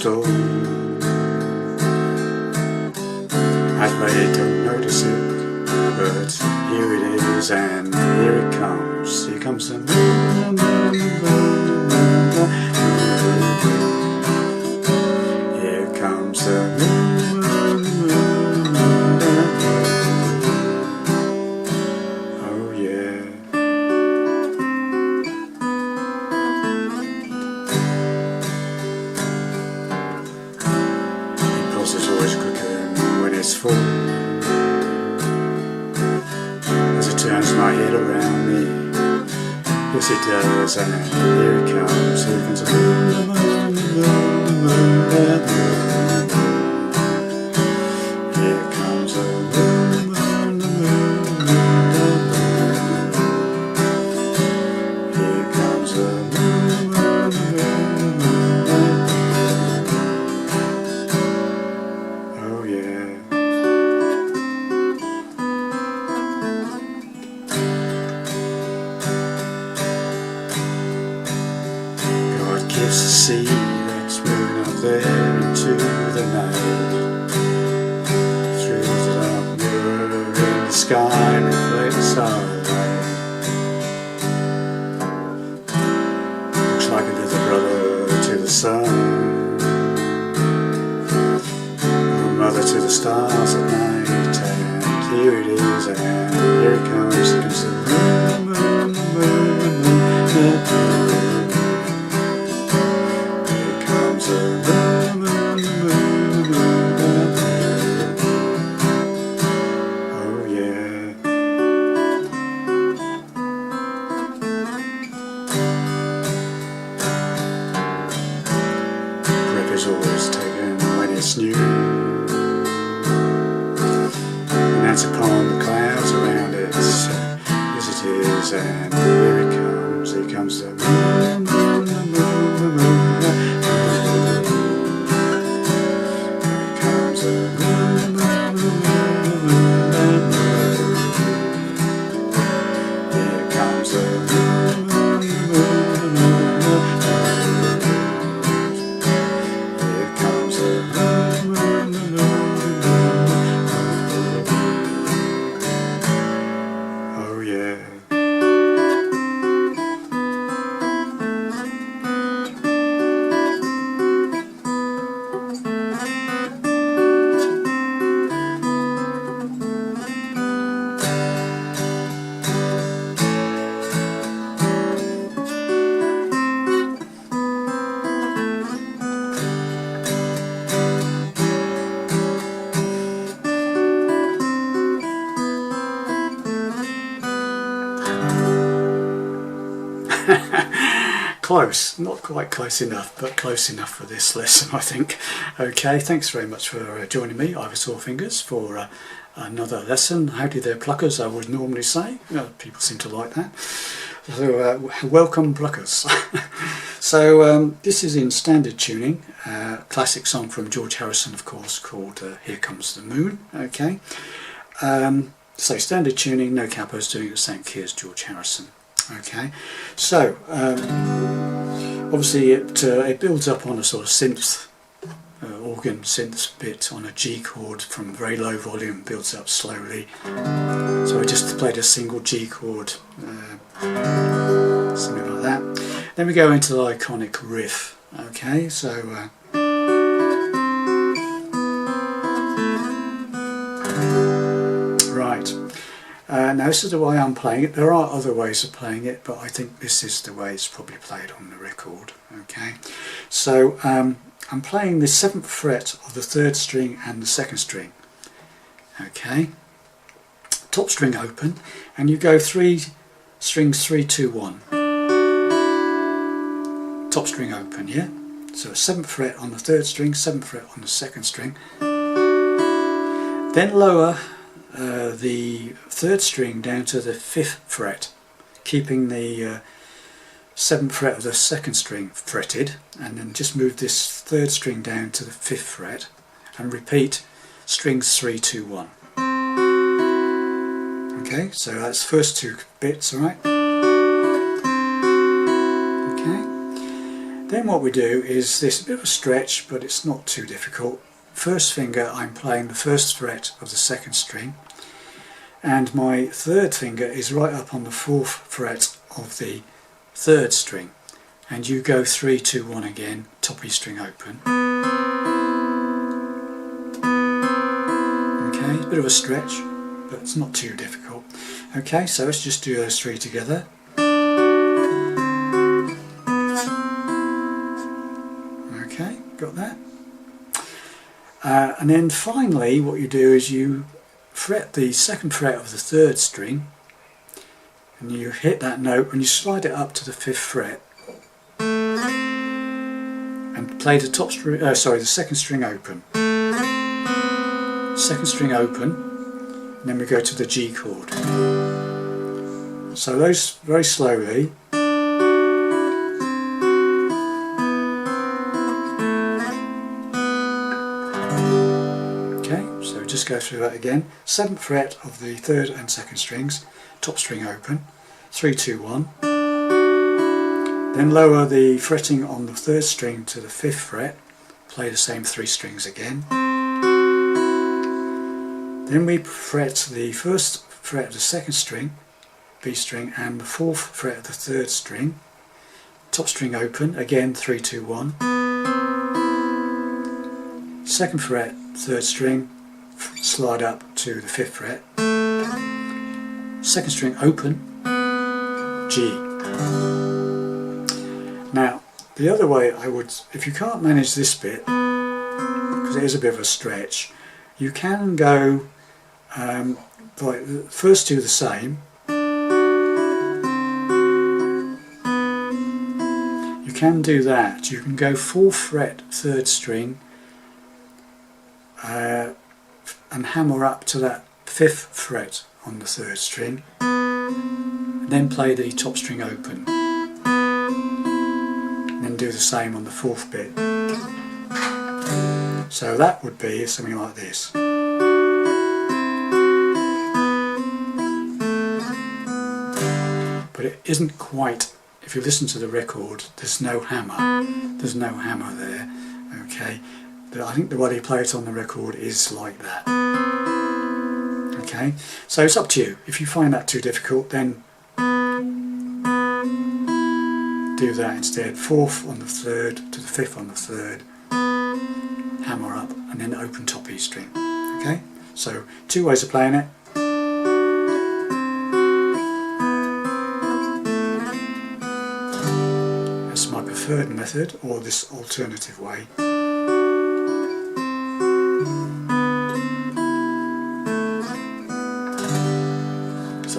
store. And they don't notice it, but here it is, and here it comes. Here comes the moon. Here comes the moon. Oh yeah. Because it's always quicker when it's full. As it turns my head around me, yes it does, and here it comes. Here comes the moon. Here comes the moon. Here comes the moon. Oh yeah. God gives the seed that's moving up there into the night. Through the dark mirror in the sky reflects our light. Looks like a little brother to the sun, a mother to the stars at night. And here it is, and here it comes. Here comes the moon, moon, moon, moon, moon. Here comes the moon, moon, moon, moon. Oh yeah. Grip is always taken when it's new, and that's upon the clouds around it. So, yes it is, and here it comes. Here comes the moon, moon, moon, moon, moon. Here comes the moon, moon, moon, moon, moon. Here comes the moon, moon, moon, moon. Here comes the moon, moon, moon, moon. Oh yeah. Close, not quite close enough, but close enough for this lesson, I think. Okay, thanks very much for joining me, Ivor Sawfingers, for another lesson. Howdy there, pluckers, I would normally say. People seem to like that. So, welcome, pluckers. So, this is in standard tuning, classic song from George Harrison, of course, called Here Comes the Moon. Okay, so standard tuning, no capos, doing the same key as George Harrison. Okay, so obviously it builds up on a sort of synth, organ synth bit on a G chord from very low volume, builds up slowly. So I just played a single G chord, something like that. Then we go into the iconic riff. Okay, so right. Now this is the way I'm playing it. There are other ways of playing it, but I think this is the way it's probably played on the record. Okay, so I'm playing the 7th fret of the 3rd string and the 2nd string. Okay, top string open, and you go 3 strings 3, 2, 1. Top string open, yeah. So 7th fret on the 3rd string, 7th fret on the 2nd string. Then lower the 3rd string down to the 5th fret, keeping the 7th fret of the 2nd string fretted, and then just move this 3rd string down to the 5th fret and repeat strings 3, 2, 1. Okay, so that's first 2 bits, alright? Okay, Then what we do is this bit of a stretch, but it's not too difficult. First finger, I'm playing the first fret of the second string, and my third finger is right up on the fourth fret of the third string, and you go 3, 2, 1 again, top E string open. Okay, a bit of a stretch, but it's not too difficult. Okay, so let's just do those three together. Okay, got that. And then finally what you do is you fret the second fret of the third string, and you hit that note and you slide it up to the fifth fret and play the top string, the second string open. Second string open, and then we go to the G chord. So those very slowly. Just go through that again. 7th fret of the third and second strings, top string open, 3, 2, 1. Then lower the fretting on the third string to the 5th fret, play the same 3 strings again. Then we fret the first fret of the second string, B string, and the 4th fret of the third string, top string open, again 3, 2, 1. 2nd fret, third string, slide up to the 5th fret, second string open, G. Now the other way I would, if you can't manage this bit, because it is a bit of a stretch, you can go like the first two the same. You can do that. You can go 4th fret, third string, and hammer up to that 5th fret on the third string, and then play the top string open, and then do the same on the 4th bit. So that would be something like this. But it isn't quite, if you listen to the record, there's no hammer. There's no hammer there, okay? I think the way they play it on the record is like that. Okay, so it's up to you. If you find that too difficult, then do that instead. 4th on the 3rd to the 5th on the 3rd, hammer up, and then open top E string. Okay, so 2 ways of playing it. That's my preferred method, or this alternative way.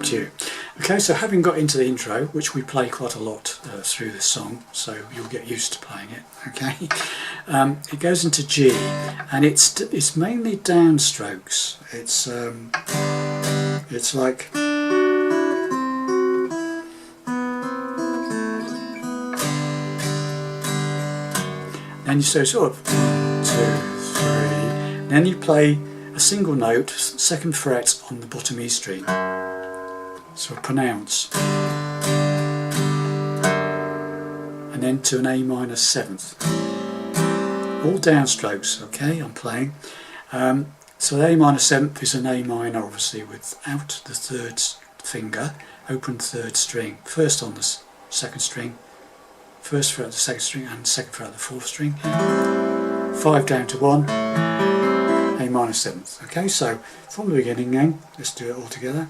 You. Okay, so having got into the intro, which we play quite a lot through this song, so you'll get used to playing it. Okay, it goes into G, and it's mainly downstrokes. It's like then you say sort of 1, 2, 3. Then you play a single note, 2nd fret on the bottom E string. So pronounce, and then to an A minor 7th, all downstrokes. Okay, I'm playing. So the A minor 7th is an A minor, obviously without the third finger, open third string, first on the second string, first fret of the second string, and second fret of the fourth string. 5 down to 1, A minor 7th. Okay, so from the beginning then, let's do it all together.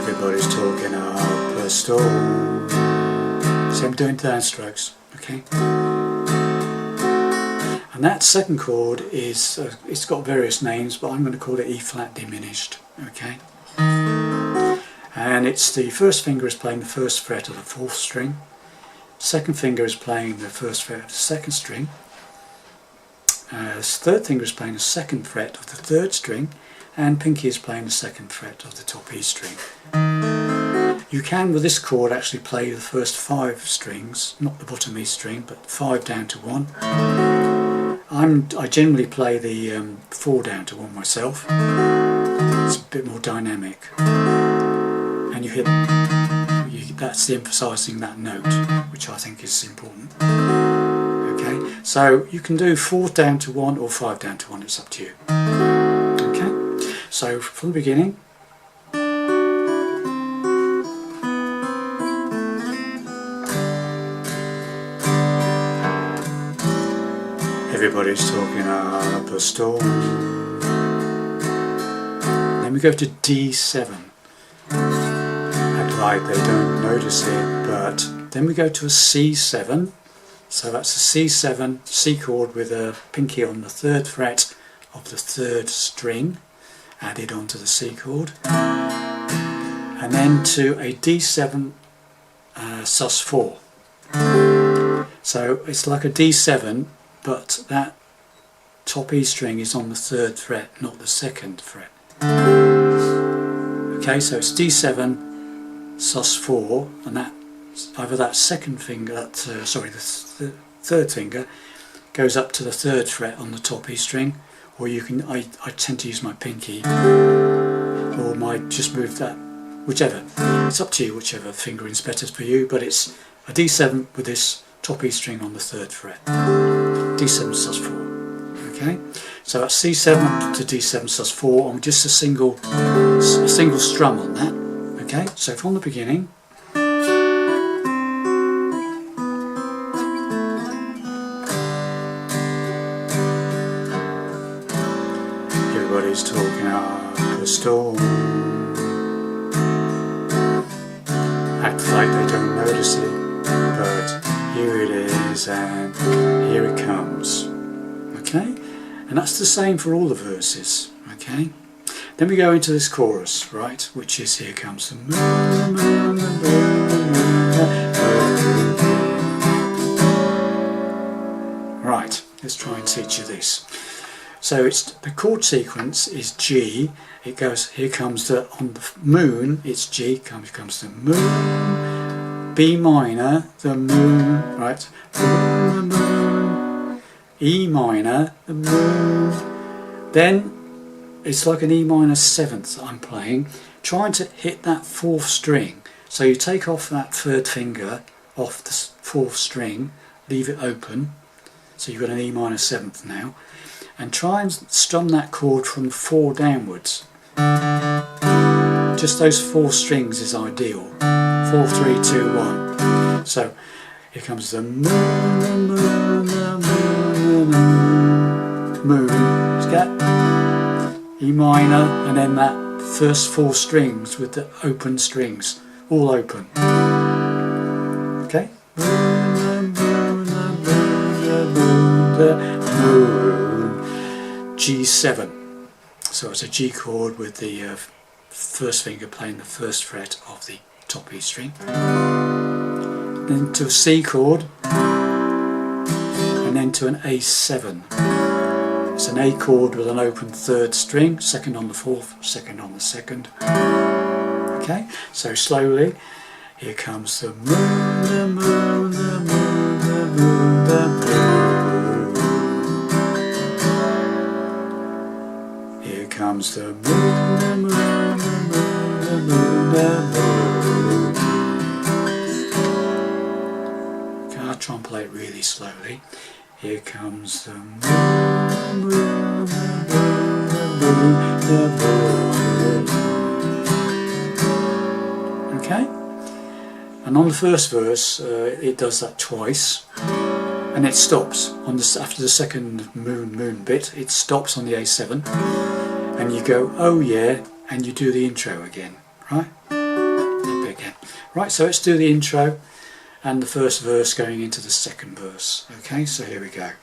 Everybody's talking up a storm. So I'm doing downstrokes, okay? And that second chord is, it's got various names, but I'm going to call it E flat diminished, okay? And it's the first finger is playing the first fret of the fourth string, second finger is playing the first fret of the second string, third finger is playing the second fret of the third string, and pinky is playing the second fret of the top E string. You can, with this chord, actually play the first 5 strings, not the bottom E string, but 5 down to 1. I generally play the 4 down to 1 myself. it's a bit more dynamic, and you hit, that's emphasising that note, which I think is important. Okay, so you can do 4 down to 1 or 5 down to 1, it's up to you. Okay, so from the beginning. Everybody's talking up a storm. Then we go to D7. Act like they don't notice it, but then we go to a C7. So that's a C7, C chord with a pinky on the 3rd fret of the 3rd string added onto the C chord. And then to a D7 sus4. So it's like a D7, but that top E string is on the 3rd fret, not the 2nd fret. Okay, so it's D7, sus4, and that either that second finger, the 3rd finger, goes up to the 3rd fret on the top E string, or you can, I tend to use my pinky, or might just move that, whichever. It's up to you, whichever fingering is better for you, but it's a D7 with this top E string on the 3rd fret. D7 sus4. Okay, so that's C7 to D7 sus4 on just a single strum on that. Okay, so from the beginning. Everybody's talking up a storm. Act like they don't notice it, but here it is and here it comes. Okay, and that's the same for all the verses. Okay, then we go into this chorus, right, which is here comes the moon, moon, moon, moon, moon. Right, let's try and teach you this. So it's the chord sequence is G. It goes, here comes the, on the moon it's G, comes the moon, B minor, the moon, right, the moon, E minor, the moon. Then it's like an E minor 7th I'm playing, trying to hit that 4th string. So you take off that 3rd finger off the 4th string, leave it open, so you've got an E minor 7th now, and try and strum that chord from 4 downwards. Just those 4 strings is ideal. 4, 3, 2, 1. So here comes the moon, the moon, the moon, the moon. Moon. Get E minor, and then that first 4 strings with the open strings, all open. Okay. G7. So it's a G chord with the 1st finger playing the 1st fret of the top E string. Then to a C chord, and then to an A7. It's an A chord with an open 3rd string, 2nd on the 4th, 2nd on the 2nd. Okay, so slowly, here comes the moon, the moon, the moon, the moon, the moon. Here comes the moon, the moon, the moon, the moon, the moon. Okay, I'll try and play it really slowly. Here comes the moon, the moon, the moon, the moon. Okay? And on the first verse, it does that twice, and it stops on the, after the second moon bit. It stops on the A7, and you go oh yeah, and you do the intro again, right? That bit again. Right, so let's do the intro and the first verse going into the second verse. Okay, so here we go.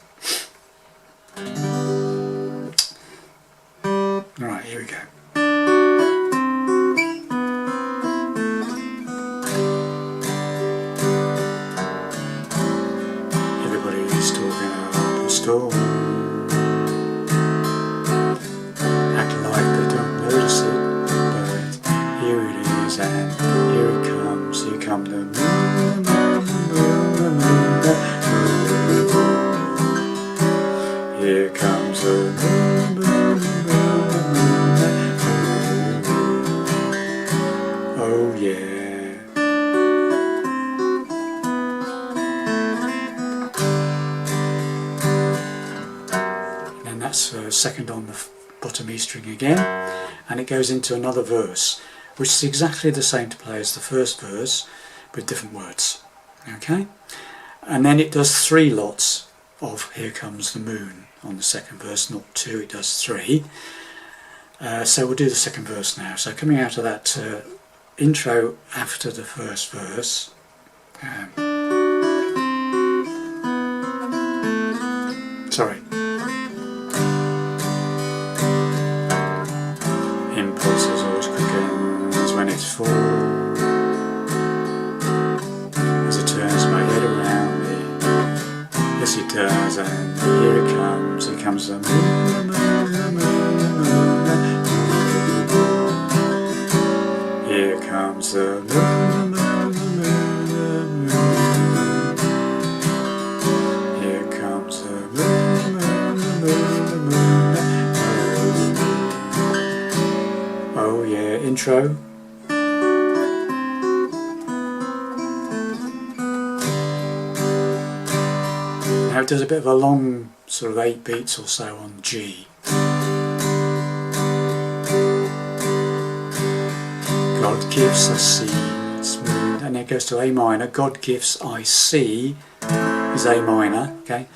Alright, here we go. Everybody's talking about the storm. Act like they don't notice it, but here it is and here it comes. Here come the moon. Here comes the moon, moon, moon, moon, moon. oh yeah. And then that's second on the bottom E string again, and it goes into another verse, which is exactly the same to play as the first verse, with different words. Okay? And then it does 3 lots of Here Comes the Moon on the second verse, not 2, it does 3. So we'll do the second verse now. So coming out of that intro after the first verse, impulses always quickens when it's full, as it turns my head around me. Yes it does, and here it comes the moon, the moon, the moon, the moon. Here comes the moon, the moon, the moon, the moon. Here comes the moon, the moon, the moon, the moon. Oh yeah, intro. Now it does a bit of a long sort of 8 beats or so on G. God gives us seeds, and it goes to A minor. God gives I see is A minor, okay?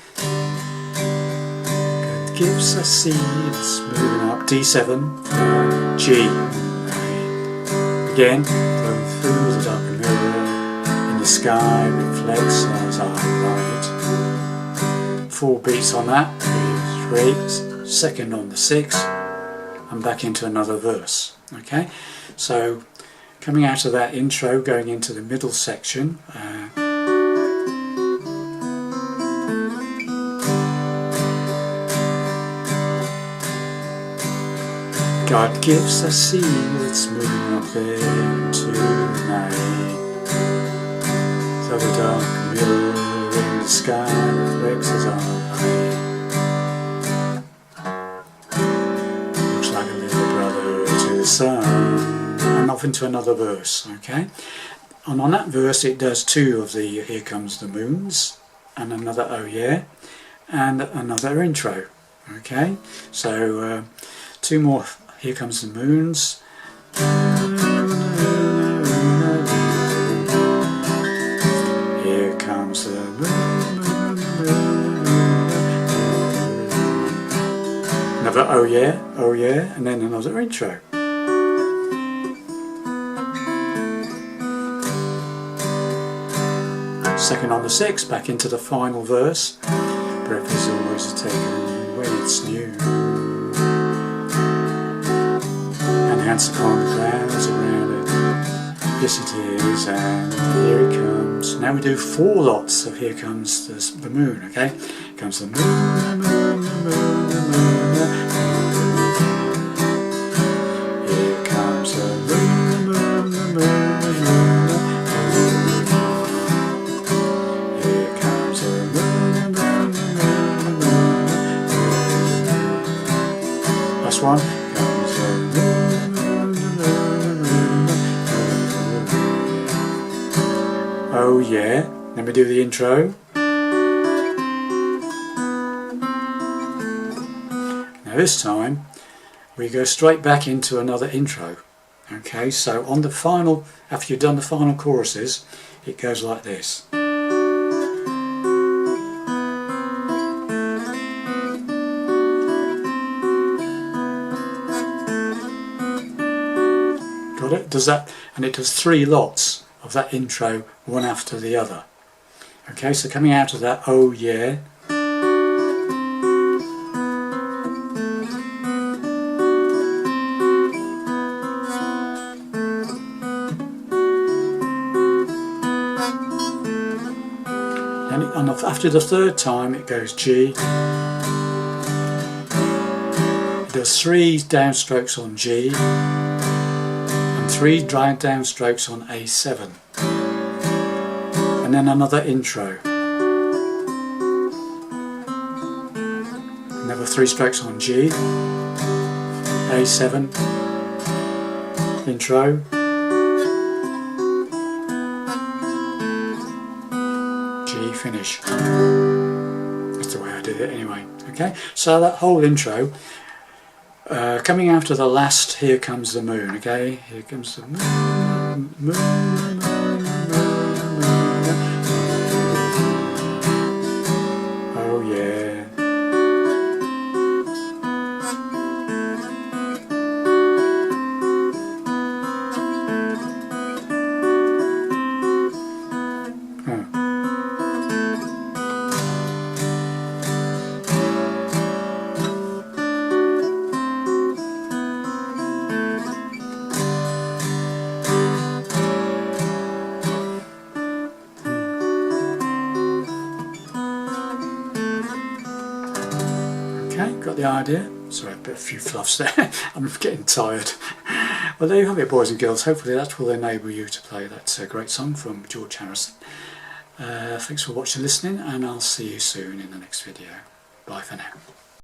God gives us seeds, moving up, D7, G. Again, going through the dark mirror, in the sky reflects as I write. 4 beats on that, 3, second on the 6, and back into another verse. Okay, so coming out of that intro, going into the middle section, God gives us seeds moving up there tonight. So the dark mirror in the sky reflects as our light. Looks like a little brother to the sun. And off into another verse, okay? And on that verse it does 2 of the Here Comes the Moons, and another Oh Yeah, and another intro, okay? So 2 more Here Comes the Moons. Here comes the moon, another oh yeah, and then another intro. Second on the 6, back into the final verse. Breath is always taken when it's new, and hands upon the clouds around it. Yes it is, and here it comes. Now we do 4 lots of Here Comes the Moon, okay? Here comes the moon, the moon, the moon, the moon, the moon. Here comes the moon, the moon, the moon, the moon. Here comes the moon, the moon, the moon, the moon. Last one. Comes the moon, the moon, the moon, the moon. Oh yeah. Then we do the intro. Now this time we go straight back into another intro. Okay, so on the final, after you've done the final choruses, it goes like this. Got it? Does that? And it does 3 lots of that intro, one after the other. Okay, so coming out of that, oh yeah. And after the 3rd time it goes G. It does 3 downstrokes on G and 3 downstrokes on A7, and then another intro. Another 3 strokes on G, A7, intro, finish. That's the way I did it anyway. Okay, so that whole intro, coming after the last "Here Comes the Moon." Okay, here comes the moon, moon, moon, moon, moon. Oh yeah. Okay, got the idea. Sorry, a few fluffs there. I'm getting tired. Well, there you have it, boys and girls. Hopefully that will enable you to play that great song from George Harrison. Thanks for watching and listening, and I'll see you soon in the next video. Bye for now.